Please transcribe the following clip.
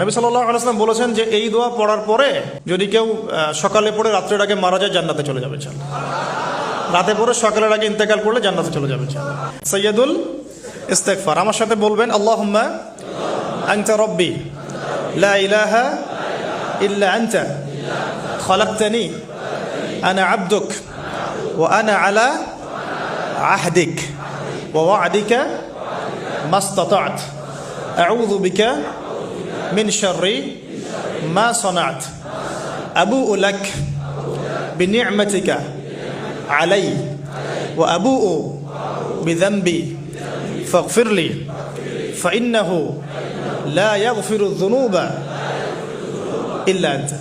নবী সাল্লাল্লাহু আলাইহি ওয়াসাল্লাম বলেছেন যে এই দোয়া পড়ার পরে যদি কেউ সকালে পড়ে রাত্রের আগে মারা যায় জান্নাতে চলে যাবে। রাতে পড়ে সকালের আগে ইন্তেকাল করলে জান্নাতে চলে যাবে। সাইয়্যিদুল ইস্তিগফার। আমার সাথে বলবেন, আল্লাহুম্মা আনতা রাব্বি লা ইলাহা ইল্লা আনতা খালাকতানি আনা আবদুক ওয়া আনা আলা আহদিক ওয়া ওয়া'দিকা মাস্তাতা'ত আউযু বিকা মিন শাররি মা সানা'ত আবু'ু লাক বিনি'মাতিকা আলাই ওয়া আবু'ু বিযানবি ফাগফির লি ফাইন্নাহু লা ইয়াগফিরু যুনুবা ইল্লা আনতা।